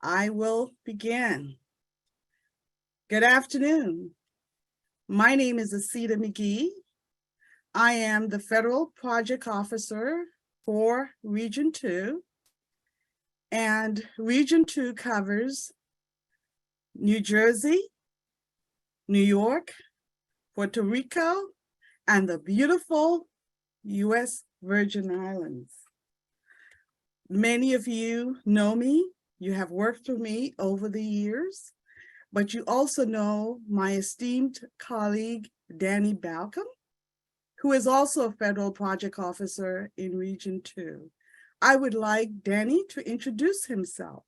I will begin. Good afternoon. My name is Asita McGee. I am the Federal Project Officer for Region 2, and Region 2 covers New Jersey, New York, Puerto Rico, and the beautiful U.S. Virgin Islands. Many of you know me. You have worked with me over the years, but you also know my esteemed colleague, Danny Balcom, who is also a Federal Project Officer in Region 2. I would like Danny to introduce himself.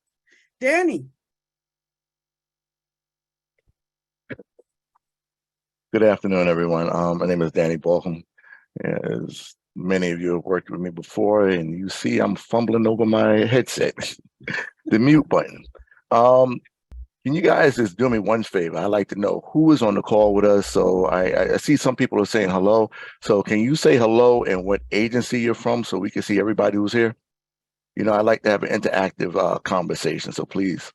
Danny. Good afternoon, everyone. My name is Danny Balcom. As many of you have worked with me before, and you see I'm fumbling over my headset, the mute button. Can you guys just do me one favor? I'd like to know who is on the call with us. So I see some people are saying hello. So can you say hello and what agency you're from so we can see everybody who's here? You know, I'd like to have an interactive conversation. So please,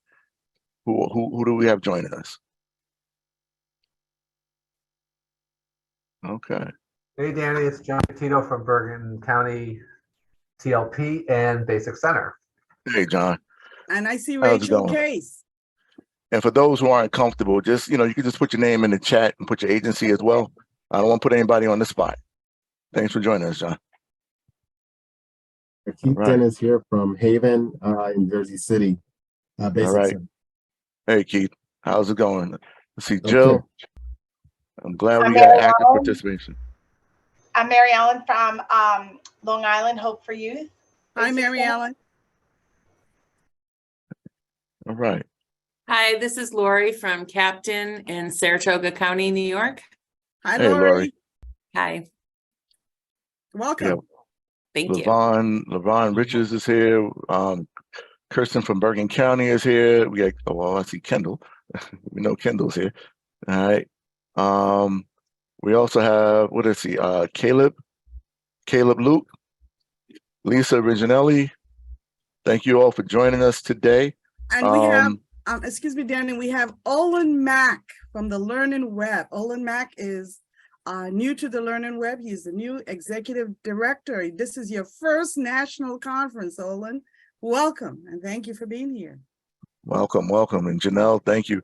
who do we have joining us? Okay. Hey, Danny, it's John Tito from Bergen County TLP and Basic Center. Hey, John. And I see How's it Rachel going? Case. And for those who aren't comfortable, just, you can just put your name in the chat and put your agency as well. I don't want to put anybody on the spot. Thanks for joining us, John. Keith Dennis here from Haven in Jersey City. All right. Center. Hey, Keith. How's it going? Let's see, Jill. Okay. I'm glad we got active participation. I'm Mary Ellen from Long Island, Hope for Youth. Hi, Mary Ellen. All right. Hi, this is Lori from Captain in Saratoga County, New York. Hi, Hey, Lori. Hi. Welcome. Yeah. Thank you. LaVon Richards is here. Kirsten from Bergen County is here. We got, I see Kendall. We know Kendall's here. All right. We also have, what is he? Caleb Luke, Lisa Originelli. Thank you all for joining us today. And we have, excuse me, Danny, we have Olin Mack from the Learning Web. Olin Mack is new to the Learning Web. He's the new executive director. This is your first national conference, Olin. Welcome, and thank you for being here. Welcome. And Janelle, thank you.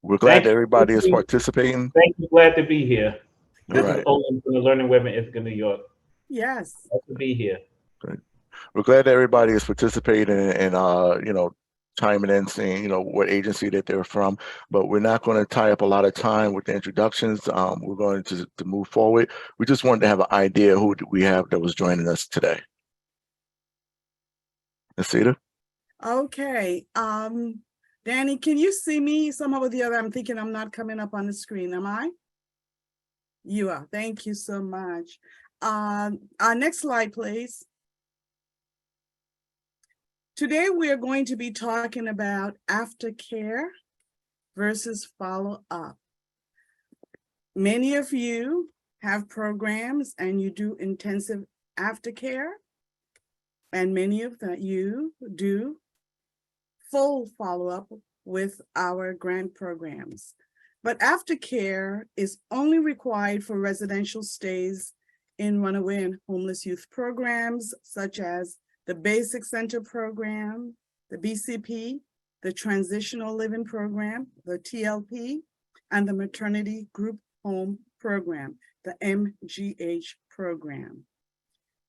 We're glad that everybody is participating. Thank you. Glad to be here. This is Olin from the Learning Web in Ithaca, New York. Yes. Glad to be here. Great. We're glad that everybody is participating and chiming in, saying, what agency that they're from. But we're not going to tie up a lot of time with the introductions. We're going to move forward. We just wanted to have an idea who we have that was joining us today. Asita? Okay. Danny, can you see me? Somehow or the other, I'm thinking I'm not coming up on the screen. Am I? You are. Thank you so much. Next slide, please. Today, we are going to be talking about aftercare versus follow-up. Many of you have programs and you do intensive aftercare, and many of you do full follow-up with our grant programs. But aftercare is only required for residential stays in runaway and homeless youth programs, such as the Basic Center Program, the BCP, the Transitional Living Program, the TLP, and the Maternity Group Home Program, the MGH program.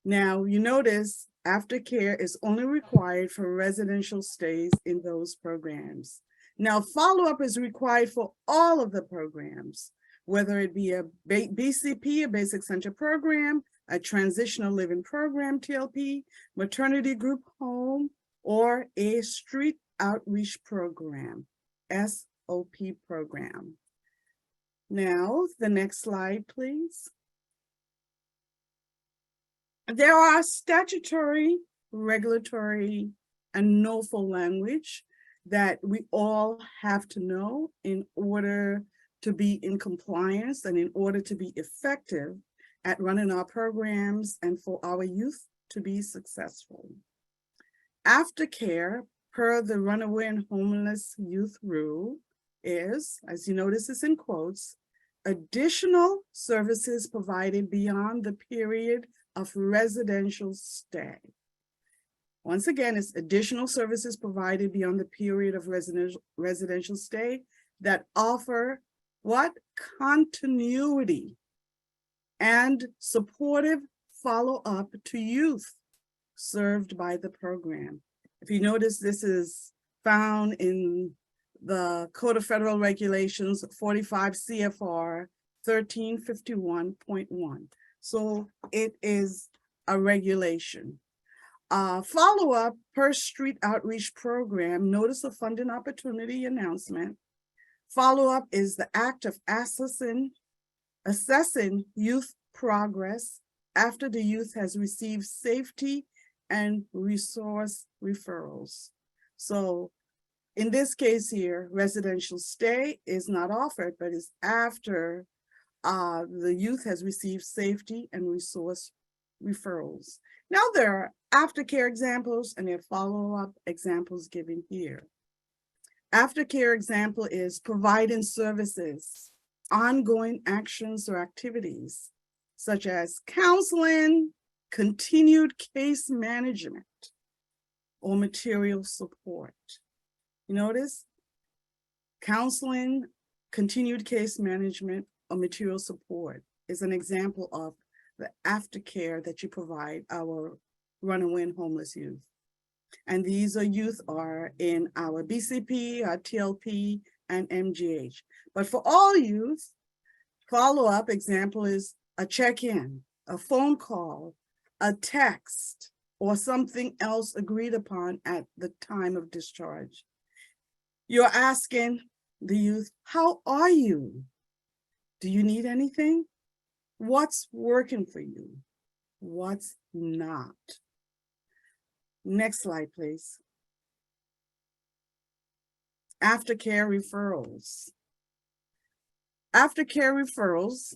Now, you notice aftercare is only required for residential stays in those programs. Now, follow-up is required for all of the programs, whether it be a BCP, a Basic Center Program, a Transitional Living Program, TLP, Maternity Group Home, or a Street Outreach Program, SOP program. Now, the next slide, please. There are statutory, regulatory, and NOFO language that we all have to know in order to be in compliance and in order to be effective at running our programs and for our youth to be successful. Aftercare per the Runaway and Homeless Youth Rule is, as you notice, it's in quotes, additional services provided beyond the period of residential stay. Once again, it's additional services provided beyond the period of residential stay that offer what? Continuity and supportive follow-up to youth served by the program. If you notice, this is found in the Code of Federal Regulations 45 CFR 1351.1. So it is a regulation. Follow-up per street outreach program, notice of funding opportunity announcement. Follow-up is the act of assessing youth progress after the youth has received safety and resource referrals. So in this case here, residential stay is not offered, but is after the youth has received safety and resource referrals. Now there are aftercare examples and there are follow-up examples given here. Aftercare example is providing services, ongoing actions or activities, such as counseling, continued case management, or material support. You notice? Counseling, continued case management, or material support is an example of the aftercare that you provide our runaway and homeless youth. And these are youth are in our BCP, our TLP, and MGH. But for all youth, follow-up example is a check-in, a phone call, a text, or something else agreed upon at the time of discharge. You're asking the youth, how are you? Do you need anything? What's working for you? What's not? Next slide, please. Aftercare referrals. Aftercare referrals,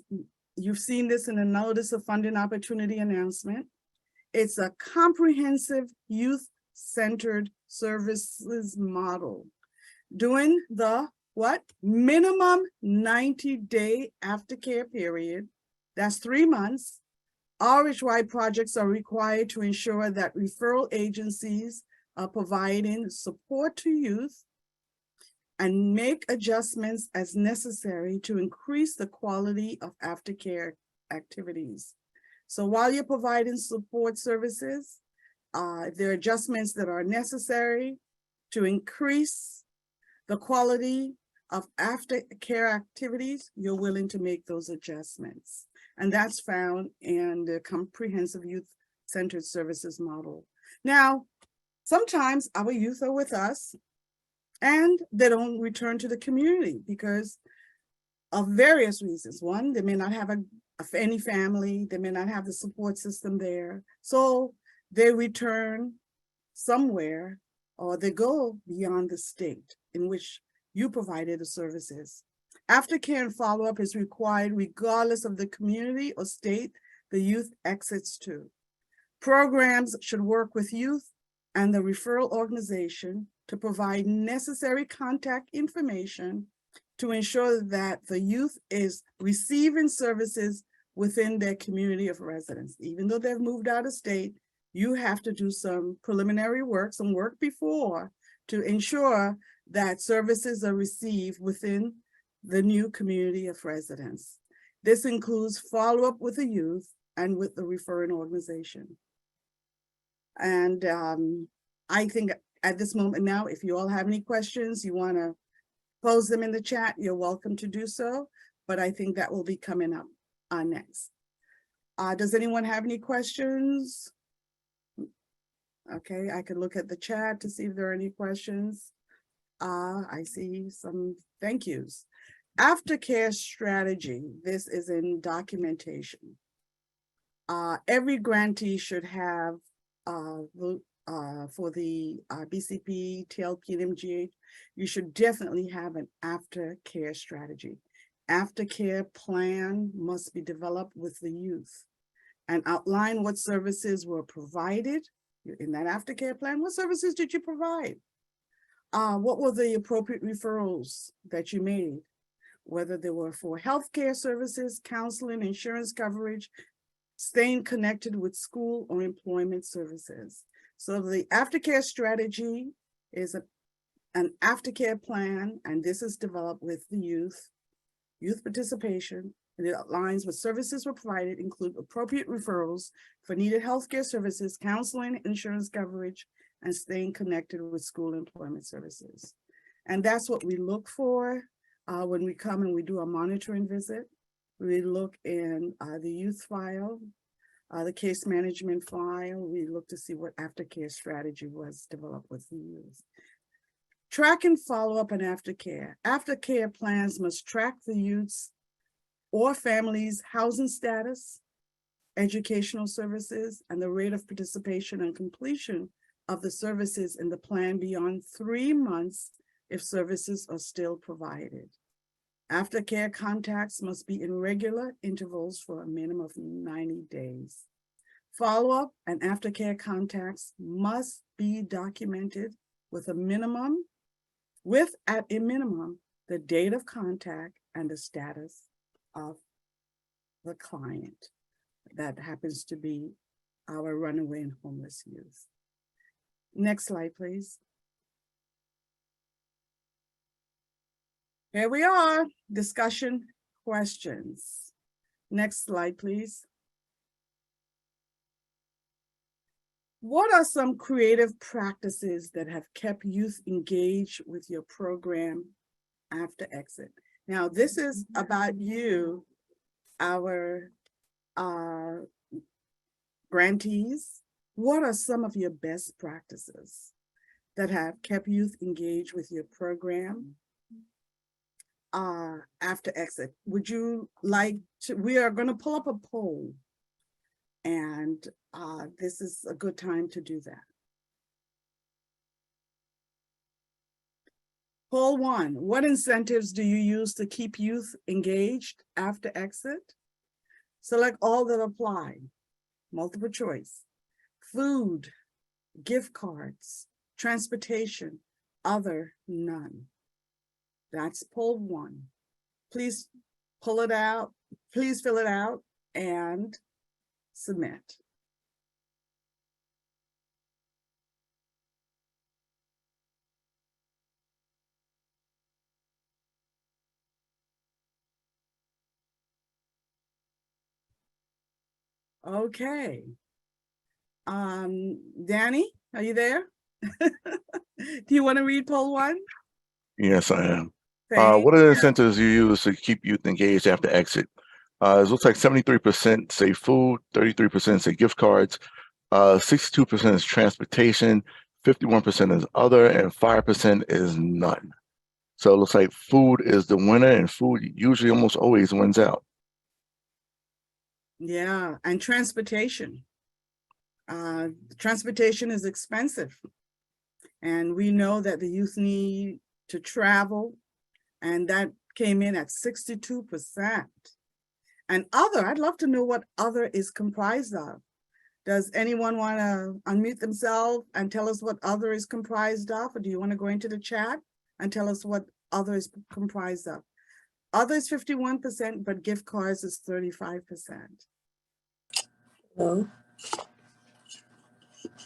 you've seen this in the notice of funding opportunity announcement. It's a comprehensive youth-centered services model. During the minimum 90-day aftercare period, that's 3 months, RHY projects are required to ensure that referral agencies are providing support to youth and make adjustments as necessary to increase the quality of aftercare activities. So while you're providing support services, there are adjustments that are necessary to increase the quality of aftercare activities, you're willing to make those adjustments. And that's found in the comprehensive youth-centered services model. Now, sometimes our youth are with us and they don't return to the community because of various reasons. One, they may not have any family, they may not have the support system there. So they return somewhere or they go beyond the state in which you provided the services. Aftercare and follow-up is required regardless of the community or state the youth exits to. Programs should work with youth and the referral organization to provide necessary contact information to ensure that the youth is receiving services within their community of residence. Even though they've moved out of state, you have to do some preliminary work, some work before to ensure that services are received within the new community of residence. This includes follow-up with the youth and with the referring organization. And I think at this moment now, if you all have any questions, you want to pose them in the chat, you're welcome to do so, but I think that will be coming up next. Does anyone have any questions? Okay, I can look at the chat to see if there are any questions. I see some thank yous. Aftercare strategy, this is in documentation. Every grantee should have, for the BCP, TLP, and MGH, you should definitely have an aftercare strategy. Aftercare plan must be developed with the youth and outline what services were provided in that aftercare plan. What services did you provide? what were the appropriate referrals that you made? Whether they were for healthcare services, counseling, insurance coverage, staying connected with school or employment services. So the aftercare strategy is an aftercare plan, and this is developed with the youth participation, and it aligns with services were provided, include appropriate referrals for needed healthcare services, counseling, insurance coverage, and staying connected with school employment services. And that's what we look for when we come and we do a monitoring visit. We look in the youth file, the case management file. We look to see what aftercare strategy was developed with the youth. Track and follow up on aftercare. Aftercare plans must track the youth's or families' housing status, educational services, and the rate of participation and completion of the services in the plan beyond 3 months if services are still provided. Aftercare contacts must be in regular intervals for a minimum of 90 days. Follow-up and aftercare contacts must be documented with at a minimum, the date of contact and the status of the client. That happens to be our runaway and homeless youth. Next slide, please. Here we are, discussion questions. Next slide, please. What are some creative practices that have kept youth engaged with your program after exit? Now, this is about you, our grantees. What are some of your best practices that have kept youth engaged with your program after exit? Would you like to, we are going to pull up a poll, and this is a good time to do that. Poll 1, what incentives do you use to keep youth engaged after exit? Select all that apply, multiple choice. Food, gift cards, transportation, other, none. That's poll 1. Please pull it out, please fill it out and submit. Okay. Danny, are you there? Do you want to read poll 1? Yes, I am. Thank What are the you. incentives you use to keep youth engaged after exit? It looks like 73% say food, 33% say gift cards, 62% is transportation, 51% is other, and 5% is none. So it looks like food is the winner, and food usually almost always wins out. Yeah, and transportation. Transportation is expensive. And we know that the youth need to travel, and that came in at 62%. And other, I'd love to know what other is comprised of. Does anyone want to unmute themselves and tell us what other is comprised of? Or do you want to go into the chat and tell us what other is comprised of? Other is 51%, but gift cards is 35%. No.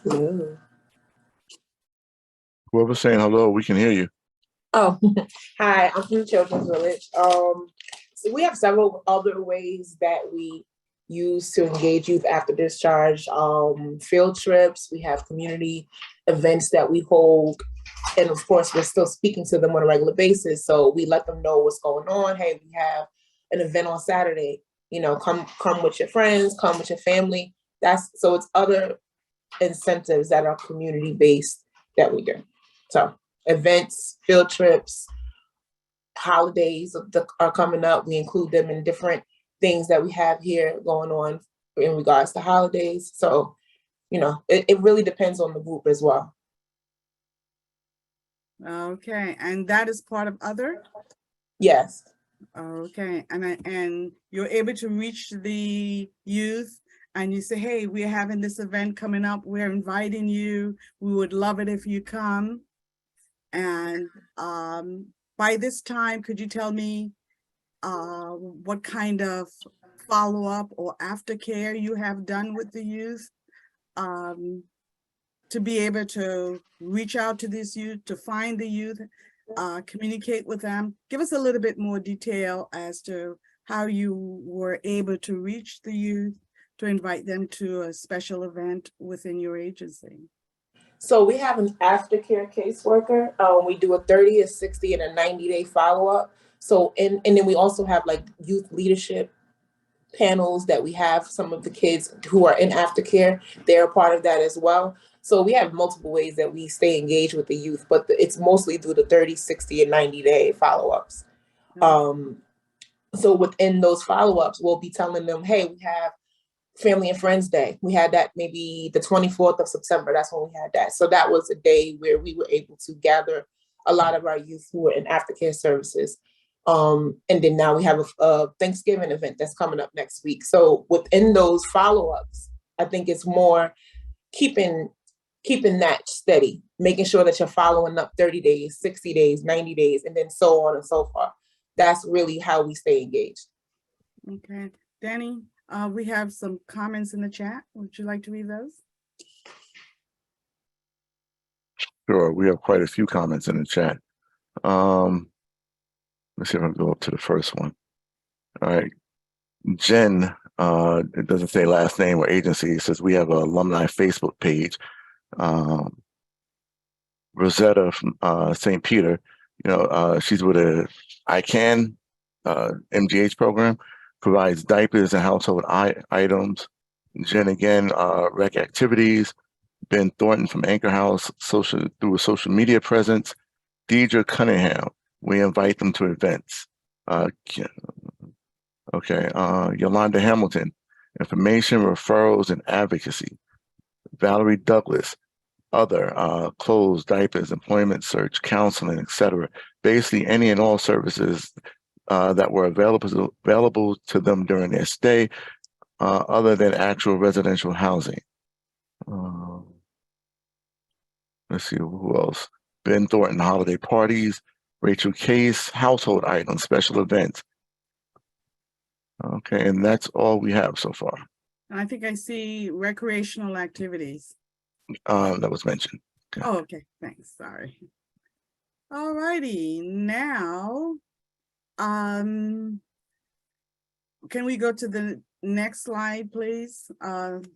No. Whoever's saying hello, we can hear you. Oh, hi, I'm from Children's Village. So we have several other ways that we use to engage youth after discharge. Field trips, we have community events that we hold. And of course, we're still speaking to them on a regular basis. So we let them know what's going on. Hey, we have an event on Saturday. You know, come with your friends, come with your family. So it's other incentives that are community-based that we do. So events, field trips, holidays are coming up. We include them in different things that we have here going on in regards to holidays. So, you know, it really depends on the group as well. Okay, and that is part of other? Yes. Okay, and you're able to reach the youth and you say, hey, we're having this event coming up. We're inviting you. We would love it if you come. And by this time, could you tell me what kind of follow-up or aftercare you have done with the youth to be able to reach out to these youth, to find the youth, communicate with them? Give us a little bit more detail as to how you were able to reach the youth, to invite them to a special event within your agency. So we have an aftercare caseworker. We do a 30, a 60, and a 90-day follow-up. So, and then we also have like youth leadership panels that we have some of the kids who are in aftercare. They're a part of that as well. So we have multiple ways that we stay engaged with the youth, but it's mostly through the 30, 60, and 90-day follow-ups. So within those follow-ups, we'll be telling them, hey, we have Family and Friends Day. We had that maybe the 24th of September. That's when we had that. So that was a day where we were able to gather a lot of our youth who were in aftercare services. And then now we have a Thanksgiving event that's coming up next week. So within those follow-ups, I think it's more keeping that steady, making sure that you're following up 30 days, 60 days, 90 days, and then so on and so forth. That's really how we stay engaged. Okay, Danny, we have some comments in the chat. Would you like to read those? Sure, we have quite a few comments in the chat. Let's see if I can go up to the first one. All right. Jen, it doesn't say last name or agency. It says we have an alumni Facebook page. Rosetta from St. Peter, she's with a ICANN MGH program, provides diapers and household items. Jen again, rec activities. Ben Thornton from Anchor House, through a social media presence. Deidre Cunningham, we invite them to events. Yolanda Hamilton, information, referrals, and advocacy. Valerie Douglas, other clothes, diapers, employment search, counseling, etc. Basically, any and all services that were available to them during their stay, other than actual residential housing. Let's see who else. Ben Thornton, holiday parties. Rachel Case, household items, special events. Okay, and that's all we have so far. I think I see recreational activities. That was mentioned. Okay. Oh, okay, thanks, sorry. All righty, now, can we go to the next slide, please?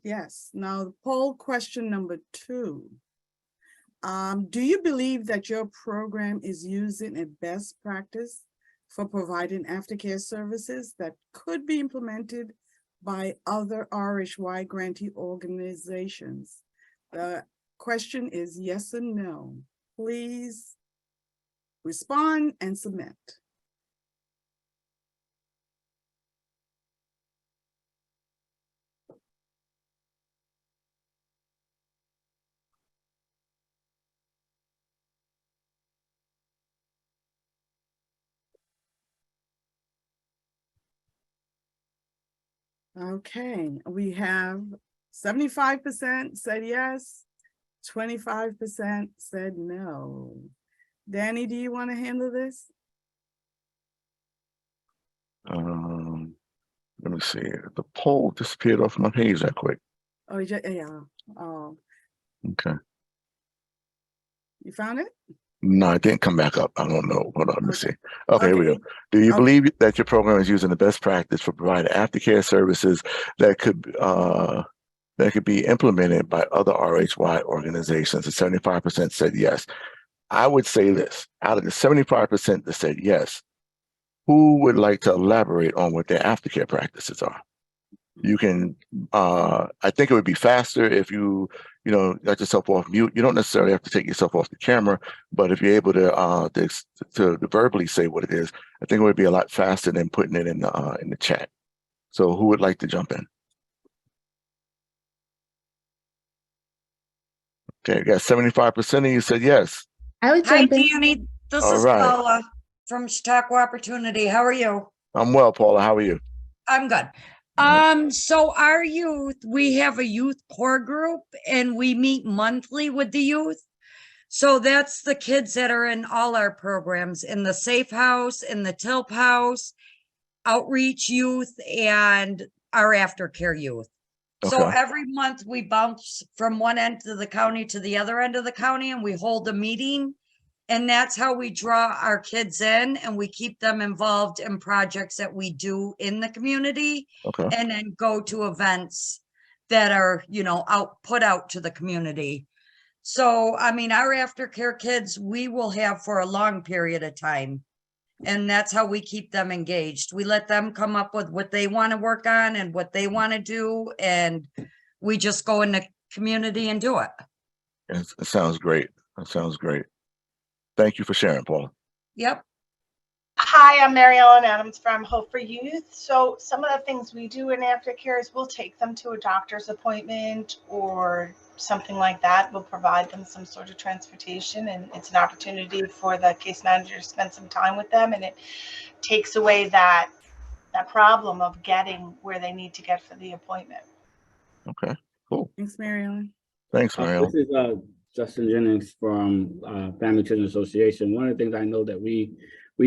Yes, now poll question number 2. Do you believe that your program is using a best practice for providing aftercare services that could be implemented by other RHY grantee organizations? The question is yes or no. Please respond and submit. Okay, we have 75% said yes, 25% said no. Danny, do you want to handle this? Let me see. The poll disappeared off my page that quick. Oh, yeah. Oh, Okay. you found it? No, it didn't come back up. I don't know. Hold on, let me see. Okay, here we Okay. go. Do you Okay. believe that your program is using the best practice for providing aftercare services that could be implemented by other RHY organizations? And 75% said yes. I would say this: out of the 75% that said yes, who would like to elaborate on what their aftercare practices are? You can. I think it would be faster if you got yourself off mute. You don't necessarily have to take yourself off the camera, but if you're able to verbally say what it is, I think it would be a lot faster than putting it in the chat. So who would like to jump in? Okay, you got 75% of you said yes. I would Hi, jump in. Danny. This All is right. Paula from Chautauqua Opportunity. How are you? I'm well, Paula. How are you? I'm good. So our youth, we have a youth core group and we meet monthly with the youth. So that's the kids that are in all our programs, in the Safe House, in the TILP House, Outreach Youth, and our Aftercare Youth. So Okay. every month we bounce from one end of the county to the other end of the county, and we hold a meeting. And that's how we draw our kids in, and we keep them involved in projects that we do in the community, Okay. and then go to events that are, put out to the community. So, I mean, our aftercare kids, we will have for a long period of time. And that's how we keep them engaged. We let them come up with what they want to work on and what they want to do. And we just go in the community and do it. It sounds great. That sounds great. Thank you for sharing, Paula. Yep. Hi, I'm Mary Ellen Adams from Hope for Youth. So some of the things we do in aftercare is we'll take them to a doctor's appointment or something like that. We'll provide them some sort of transportation, and it's an opportunity for the case manager to spend some time with them, and it takes away that problem of getting where they need to get for the appointment. Okay, cool. Thanks, Mary Ellen. Thanks, Mariel. This is Justin Jennings from Family Children Association. One of the things I know that we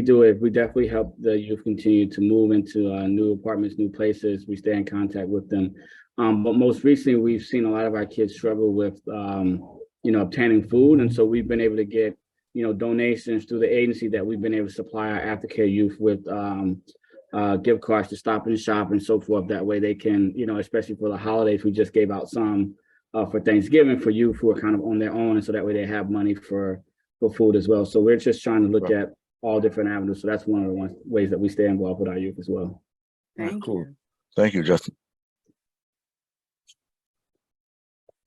do is we definitely help the youth continue to move into new apartments, new places. We stay in contact with them. But most recently, we've seen a lot of our kids struggle with, obtaining food. And so we've been able to get, donations through the agency that we've been able to supply our aftercare youth with gift cards to Stop and Shop and so forth. That way they can, especially for the holidays, we just gave out some for Thanksgiving for youth who are kind of on their own. And so that way they have money for food as well. So we're just trying to look at all different avenues. So that's one of the ways that we stay involved with our youth as well. Thank Cool. you. Thank you, Justin.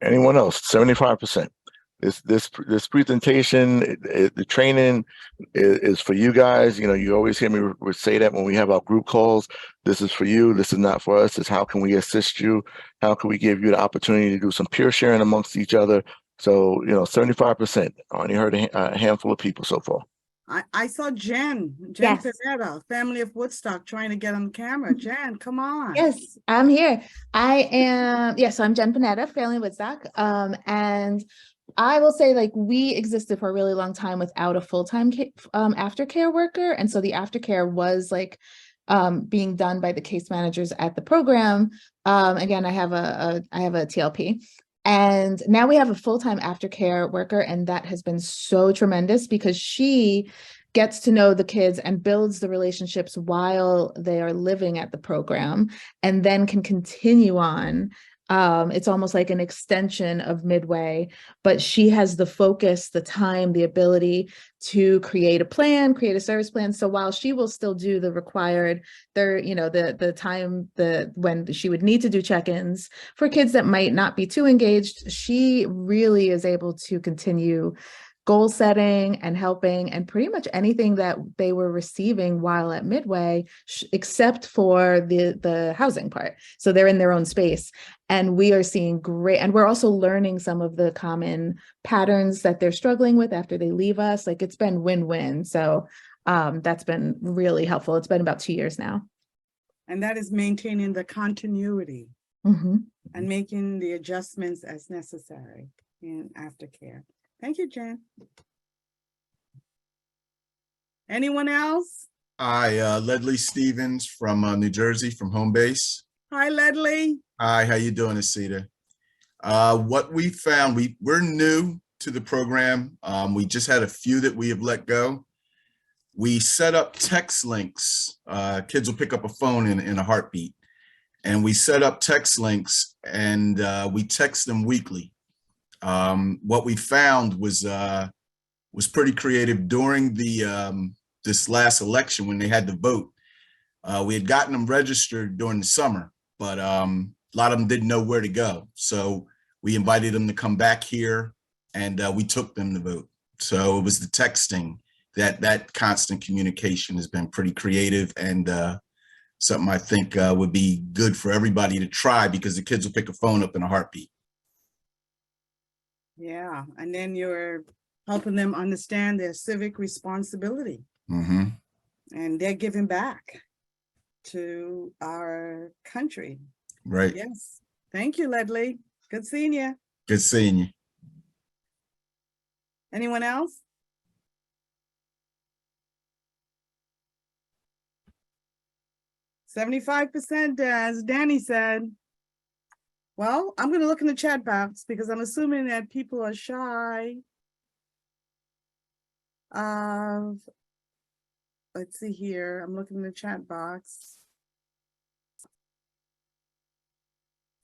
Anyone else? 75%. This presentation, the training is for you guys. You always hear me say that when we have our group calls. This is for you. This is not for us. It's how can we assist you? How can we give you the opportunity to do some peer sharing amongst each other? So 75%. I only heard a handful of people so far. I saw Jen Yes. Pinetta, family of Woodstock, trying to get on camera. Jen, come on. Yes, I'm here. I am, so I'm Jen Panetta, family Woodstock. And I will say, like, we existed for a really long time without a full-time aftercare worker. And so the aftercare was like being done by the case managers at the program. Again, I have a TLP. And now we have a full-time aftercare worker, and that has been so tremendous because she gets to know the kids and builds the relationships while they are living at the program, and then can continue on. It's almost like an extension of Midway, but she has the focus, the time, the ability to create a plan, create a service plan. So while she will still do the required, the time, when she would need to do check-ins for kids that might not be too engaged, she really is able to continue goal setting and helping, and pretty much anything that they were receiving while at Midway, except for the housing part. So they're in their own space, and we are seeing great, and we're also learning some of the common patterns that they're struggling with after they leave us. Like, it's been win-win. So that's been really helpful. It's been about 2 years now. And that is maintaining the continuity and making the adjustments as necessary in aftercare. Thank you, Jen. Anyone else? Hi, Ledley Stevens from New Jersey, from home base. Hi, Ledley. Hi, how you doing, Asita? What we found, we're new to the program. We just had a few that we have let go. We set up text links. Kids will pick up a phone in a heartbeat. And we set up text links, and we text them weekly. What we found was pretty creative during the this last election when they had to vote. We had gotten them registered during the summer, but a lot of them didn't know where to go. So we invited them to come back here, and we took them to vote. So it was the texting, that constant communication has been pretty creative, and something I think would be good for everybody to try, because the kids will pick a phone up in a heartbeat. Yeah, and then you're helping them understand their civic responsibility. And they're giving back to our country. Right. Yes. Thank you, Ledley. Good seeing you. Good seeing you. Anyone else? %75%, as Danny said. Well, I'm going to look in the chat box because I'm assuming that people are shy. Let's see here. I'm looking in the chat box.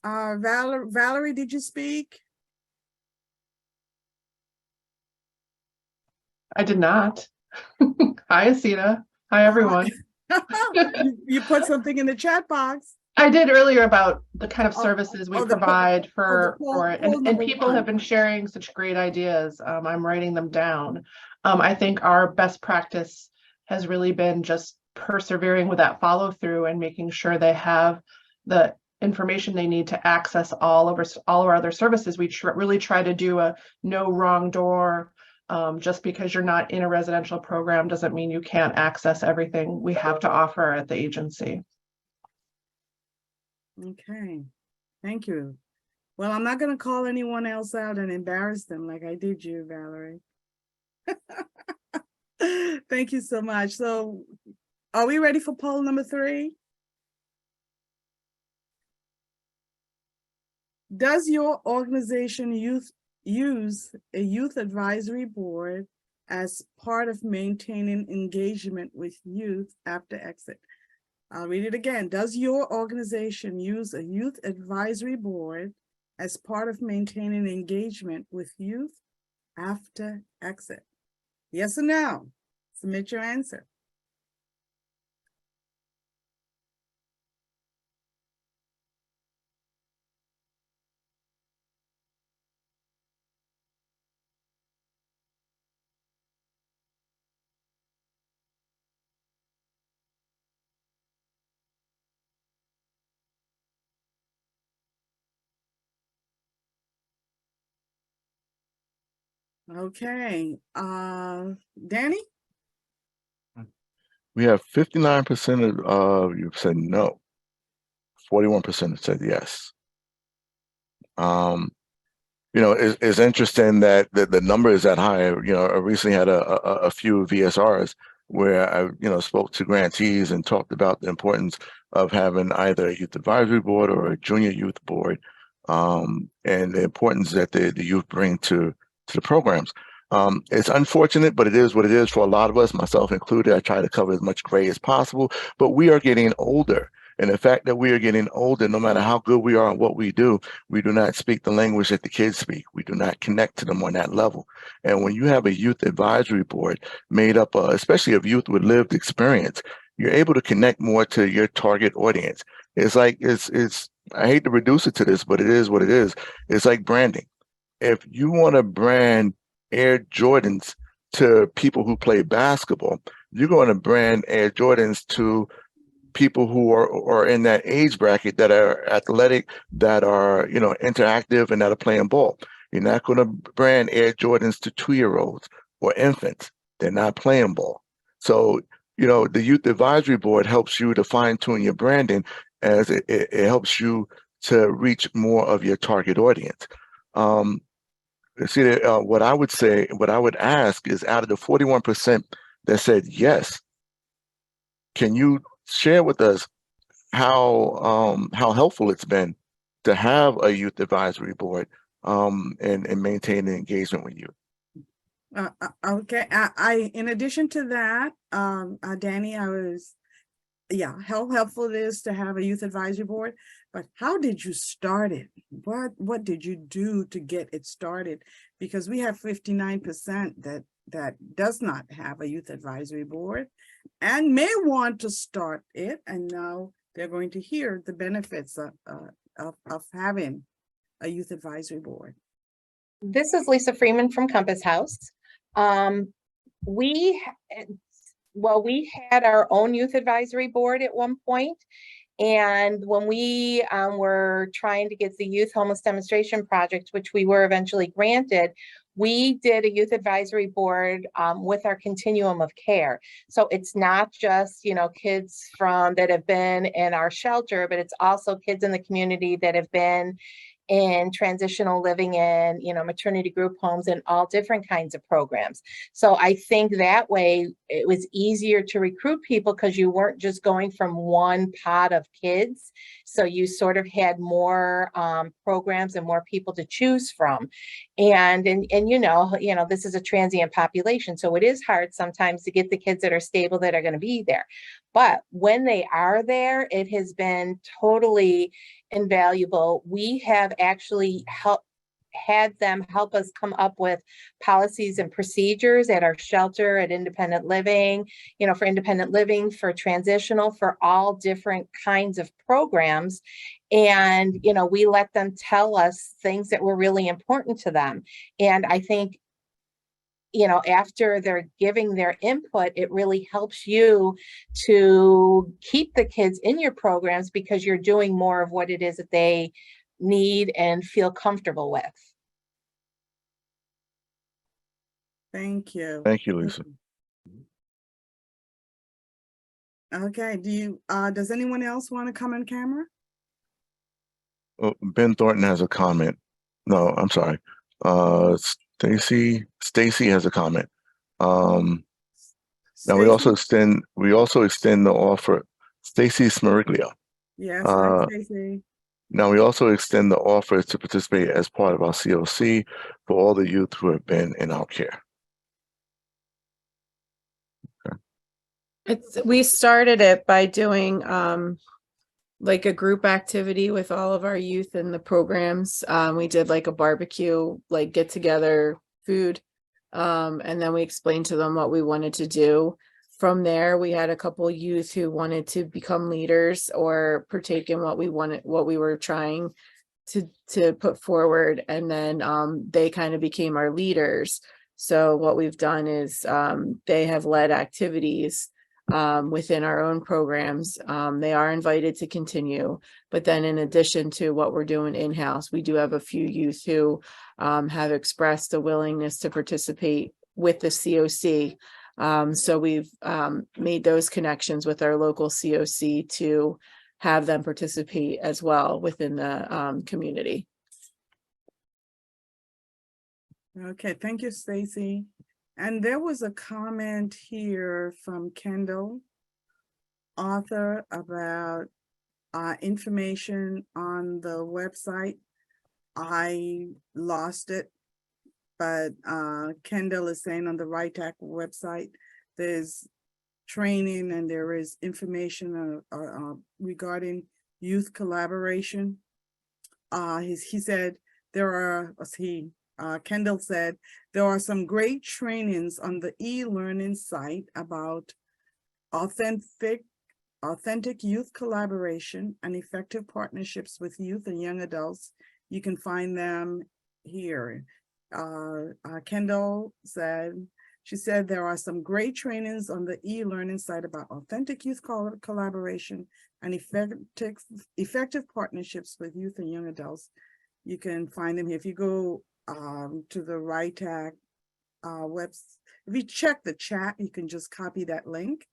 Valerie, did you speak? I did not. Hi, Asita. Hi, everyone. You put something in the chat box. I did earlier about the kind of Oh, services we oh, the poll- provide the for poll it, and number people one. have been sharing such great ideas. I'm writing them down. I think our best practice has really been just persevering with that follow through and making sure they have the information they need to access all of our other services. We really try to do a no wrong door. Just because you're not in a residential program doesn't mean you can't access everything we have to offer at the agency. Okay, thank you. Well, I'm not going to call anyone else out and embarrass them like I did you, Valerie. Thank you so much. So are we ready for poll number 3? Does your organization use a youth advisory board as part of maintaining engagement with youth after exit? I'll read it again. Does your organization use a youth advisory board as part of maintaining engagement with youth after exit? Yes or no? Submit your answer. Okay, Danny? We have 59% of you said no. 41% said yes. It's interesting that the number is that high. I recently had a few VSRs where I, spoke to grantees and talked about the importance of having either a youth advisory board or a junior youth board, and the importance that the youth bring to the programs. It's unfortunate, but it is what it is for a lot of us, myself included. I try to cover as much gray as possible, but we are getting older. And the fact that we are getting older, no matter how good we are and what we do not speak the language that the kids speak. We do not connect to them on that level. And when you have a youth advisory board made up, especially of youth with lived experience, you're able to connect more to your target audience. It's like, I hate to reduce it to this, but it is what it is. It's like branding. If you want to brand Air Jordans to people who play basketball, you're going to brand Air Jordans to people who are in that age bracket, that are athletic, that are, interactive, and that are playing ball. You're not going to brand Air Jordans to 2-year-olds or infants. They're not playing ball. So, the Youth Advisory Board helps you to fine tune your branding, as it helps you to reach more of your target audience. What I would ask is, out of the 41% that said yes, can you share with us how helpful it's been to have a youth advisory board, and maintaining engagement with you? Okay, I in addition to that, Danny, how helpful it is to have a youth advisory board, but how did you start it? What did you do to get it started? Because we have 59% that does not have a youth advisory board and may want to start it, and now they're going to hear the benefits of having a youth advisory board. This is Lisa Freeman from Compass House. We had our own youth advisory board at one point. And when we were trying to get the Youth Homeless Demonstration Project, which we were eventually granted, we did a youth advisory board with our continuum of care. So it's not just, kids that have been in our shelter, but it's also kids in the community that have been in transitional living in, maternity group homes and all different kinds of programs. So I think that way it was easier to recruit people because you weren't just going from one pot of kids. So you sort of had more programs and more people to choose from. And this is a transient population. So it is hard sometimes to get the kids that are stable that are going to be there. But when they are there, it has been totally invaluable. We have actually had them help us come up with policies and procedures at our shelter, at independent living, for independent living, for transitional, for all different kinds of programs. And, we let them tell us things that were really important to them. And I think, after they're giving their input, it really helps you to keep the kids in your programs because you're doing more of what it is that they need and feel comfortable with. Thank you. Thank you, Lisa. Okay, does anyone else want to come on camera? Oh, Ben Thornton has a comment. No, I'm sorry. Stacy has a comment. Now we also extend the offer. Stacy Smariglia. Yes, hi, Stacy. Now we also extend the offer to participate as part of our COC for all the youth who have been in our care. We started it by doing like a group activity with all of our youth in the programs. We did like a barbecue, like get together food. And then we explained to them what we wanted to do. From there, we had a couple of youth who wanted to become leaders or partake in what we were trying to put forward. And then they kind of became our leaders. So what we've done is they have led activities within our own programs. They are invited to continue, but then in addition to what we're doing in-house, we do have a few youth who have expressed a willingness to participate with the COC. So we've made those connections with our local COC to have them participate as well within the community. Okay, thank you, Stacy. And there was a comment here from Kendall, author, about information on the website. I lost it, but Kendall is saying on the RHY website, there's training and there is information regarding youth collaboration. He said Kendall said, there are some great trainings on the e-learning site about authentic youth collaboration and effective partnerships with youth and young adults. You can find them here. Kendall said, she said, there are some great trainings on the e-learning site about authentic youth collaboration and effective partnerships with youth and young adults. You can find them here. If you go to the RHY website, if you check the chat, you can just copy that link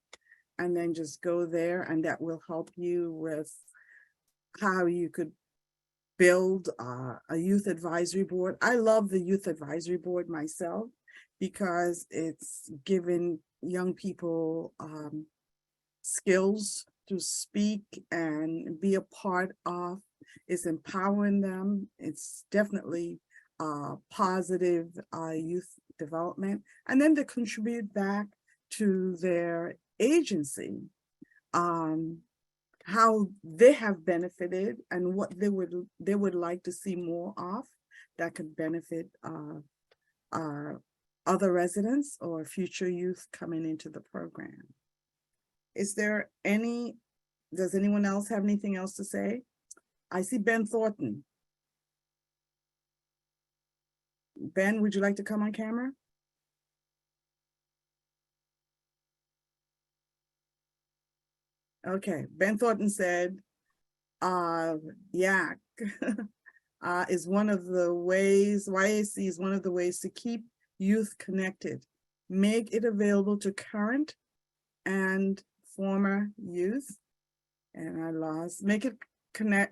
and then just go there, and that will help you with how you could build a youth advisory board. I love the youth advisory board myself because it's giving young people skills to speak and be a part of. It's empowering them. It's definitely positive youth development, and then to contribute back to their agency, how they have benefited and what they would like to see more of that could benefit other residents or future youth coming into the program. Does anyone else have anything else to say? I see Ben Thornton. Ben, would you like to come on camera? Okay, Ben Thornton said, YAC is one of the ways, YAC is one of the ways to keep youth connected. Make it available to current and former youth. And I lost, make it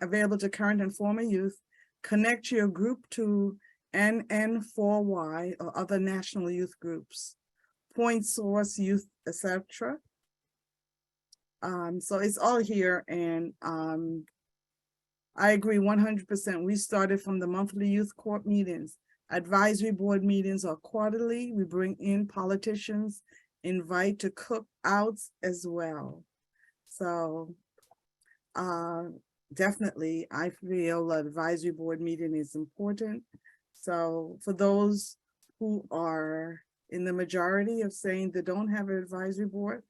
available to current and former youth Connect your group to NN4Y or other national youth groups, Point Source Youth, etc. So it's all here, and I agree 100%. We started from the monthly youth court meetings. Advisory board meetings are quarterly. We bring in politicians, invite to cookouts as well. So definitely, I feel an advisory board meeting is important. So for those who are in the majority of saying they don't have an advisory board,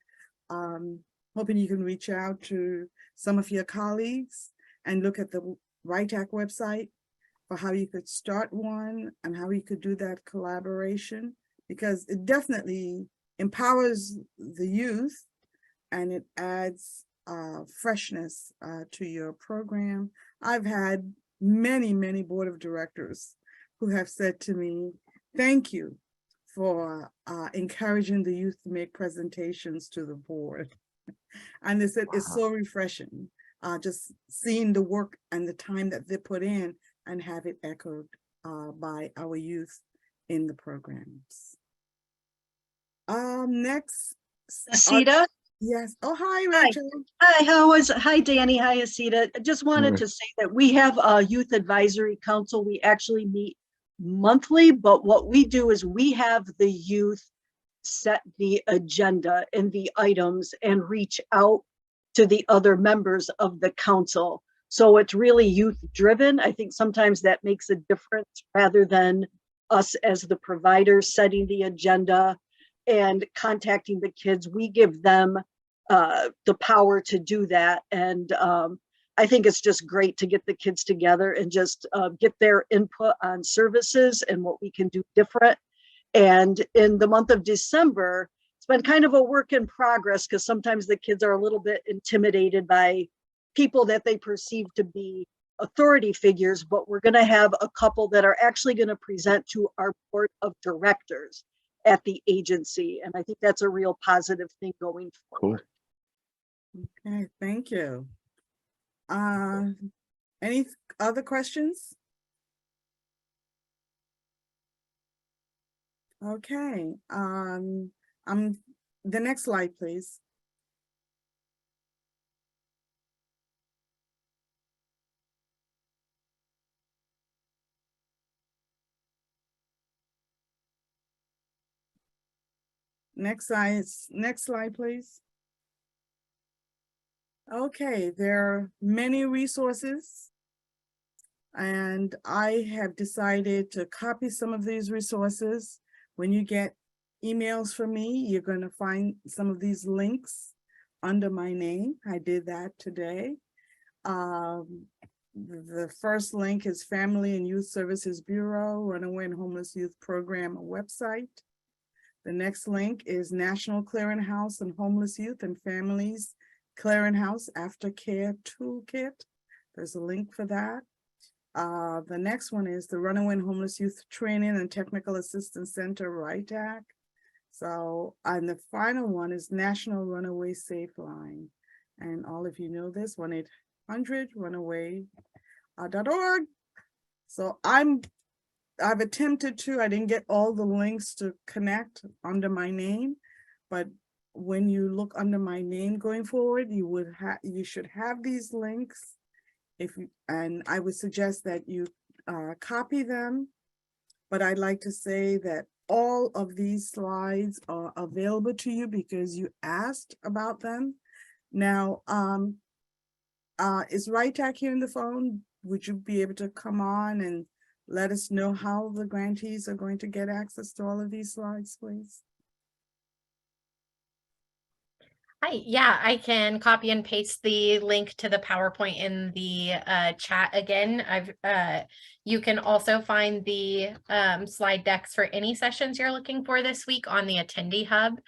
hoping you can reach out to some of your colleagues and look at the RHY website for how you could start one and how you could do that collaboration, because it definitely empowers the youth and it adds freshness to your program. I've had many, many board of directors who have said to me, thank you for encouraging the youth to make presentations to the board. And they said, it's so refreshing, just seeing the work and the time that they put in and have it echoed by our youth in the programs. Next. Asita? Yes. Oh, hi, Rachel. Hi, Danny. Hi, Asita. I just wanted to say that we have a youth advisory council. We actually meet monthly, but what we do is we have the youth set the agenda and the items and reach out to the other members of the council. So it's really youth driven. I think sometimes that makes a difference rather than us as the providers setting the agenda and contacting the kids. We give them the power to do that. And I think it's just great to get the kids together and just get their input on services and what we can do different. And in the month of December, it's been kind of a work in progress because sometimes the kids are a little bit intimidated by people that they perceive to be authority figures, but we're going to have a couple that are actually going to present to our board of directors at the agency. And I think that's a real positive thing going forward. Cool. Okay, thank you. Any other questions? Okay, the next slide, please. Next slide, please. Okay, there are many resources, and I have decided to copy some of these resources. When you get emails from me, you're going to find some of these links under my name. I did that today. The first link is Family and Youth Services Bureau, Runaway and Homeless Youth Program website. The next link is National Clearinghouse and Homeless Youth and Families Clearinghouse Aftercare Toolkit. There's a link for that. The next one is the Runaway and Homeless Youth Training and Technical Assistance Center, RHY. So, and the final one is National Runaway Safe Line. And all of you know this, 1-800-RUNAWAY.org. So I've attempted to, I didn't get all the links to connect under my name, but when you look under my name going forward, you should have these links. And I would suggest that you copy them, but I'd like to say that all of these slides are available to you because you asked about them. Now, is RHY here in the phone? Would you be able to come on and let us know how the grantees are going to get access to all of these slides, please? Hi, yeah, I can copy and paste the link to the PowerPoint in the chat again. You can also find the slide decks for any sessions you're looking for this week on the Attendee Hub.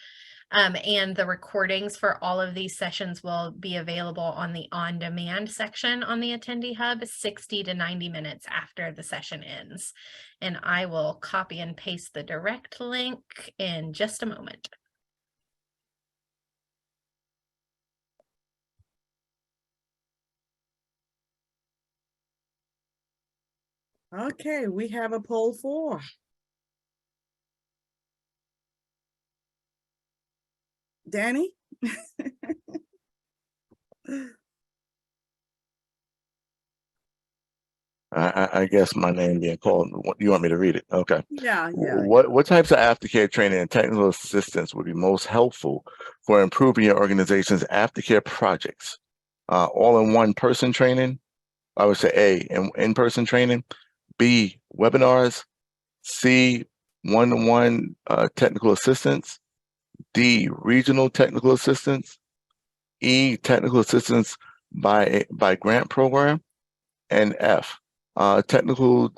And the recordings for all of these sessions will be available on the on-demand section on the Attendee Hub 60 to 90 minutes after the session ends. And I will copy and paste the direct link in just a moment. Okay, we have a poll 4. Danny? I guess my name being called. You want me to read it? Okay. Yeah. What types of aftercare training and technical assistance would be most helpful for improving your organization's aftercare projects? All-in-one person training. I would say A, in-person training. B, webinars. C, one-to-one technical assistance. D, regional technical assistance. E, technical assistance by grant program. And F, technical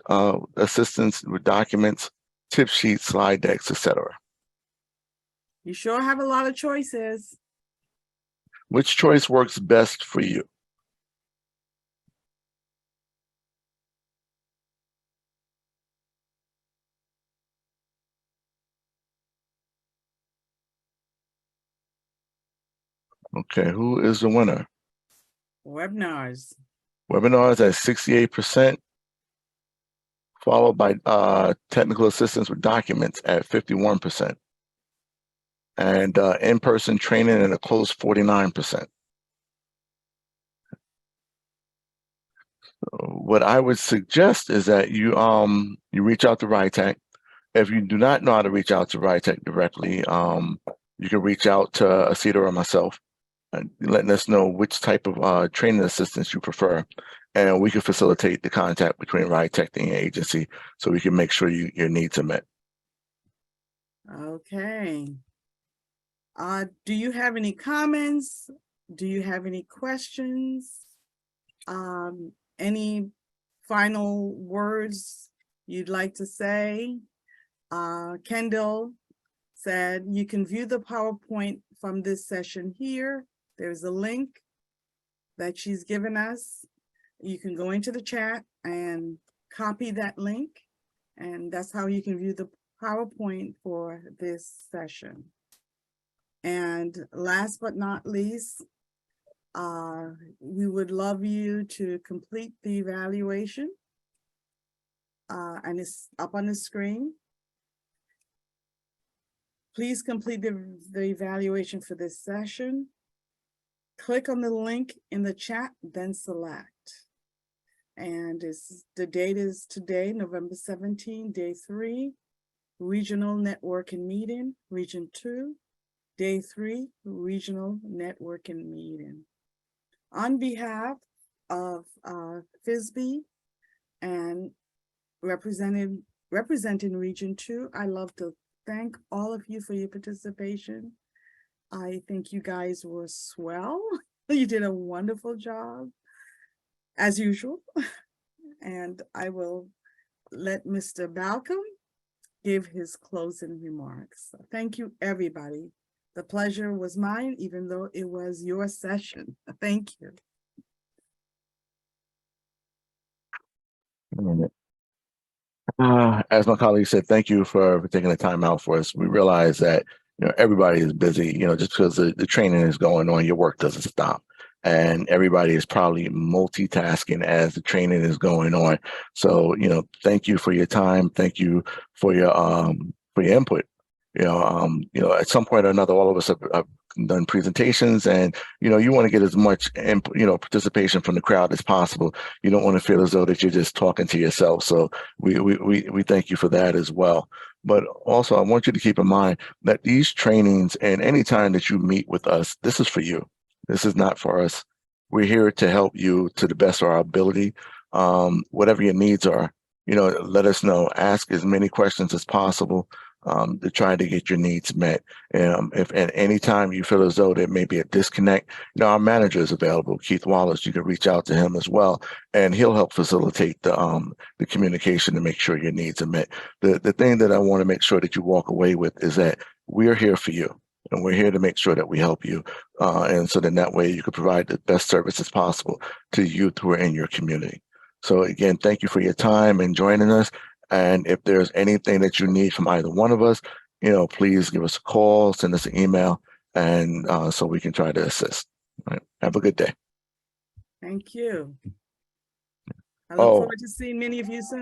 assistance with documents, tip sheets, slide decks, etc. You sure have a lot of choices. Which choice works best for you? Okay, who is the winner? Webinars. Webinars at 68%, followed by technical assistance with documents at 51%, and in-person training at a close 49%. What I would suggest is that you reach out to RHY. If you do not know how to reach out to RHY directly, you can reach out to Asita or myself, letting us know which type of training assistance you prefer, and we can facilitate the contact between RHY and your agency so we can make sure your needs are met. Okay. Do you have any comments? Do you have any questions? Any final words you'd like to say? Kendall said you can view the PowerPoint from this session here. There's a link that she's given us. You can go into the chat and copy that link, and that's how you can view the PowerPoint for this session. And last but not least, we would love you to complete the evaluation, and it's up on the screen. Please complete the evaluation for this session. Click on the link in the chat, then select. And the date is today, November 17, day 3, regional networking meeting, region 2, day 3, regional networking meeting. On behalf of FISB and representing region 2, I love to thank all of you for your participation. I think you guys were swell. You did a wonderful job, as usual. And I will let Mr. Balcom give his closing remarks. Thank you, everybody. The pleasure was mine, even though it was your session. Thank you. As my colleague said, thank you for taking the time out for us. We realize that everybody is busy. Just because the training is going on, your work doesn't stop, and everybody is probably multitasking as the training is going on. So thank you for your time. Thank you for your input. At some point or another, all of us have done presentations, and you want to get as much input, participation from the crowd as possible. You don't want to feel as though that you're just talking to yourself. So we thank you for that as well. But also, I want you to keep in mind that these trainings and any time that you meet with us, this is for you. This is not for us. We're here to help you to the best of our ability. Whatever your needs are, let us know. Ask as many questions as possible to try to get your needs met. If at any time you feel as though there may be a disconnect, our manager is available, Keith Wallace. You can reach out to him as well, and he'll help facilitate the communication to make sure your needs are met. The thing that I want to make sure that you walk away with is that we're here for you, and we're here to make sure that we help you, and so then that way you can provide the best services possible to youth who are in your community. So again, thank you for your time and joining us. And if there's anything that you need from either one of us, please give us a call, send us an email, and so we can try to assist. All right. Have a good day. Thank you. I look forward to seeing many of you soon.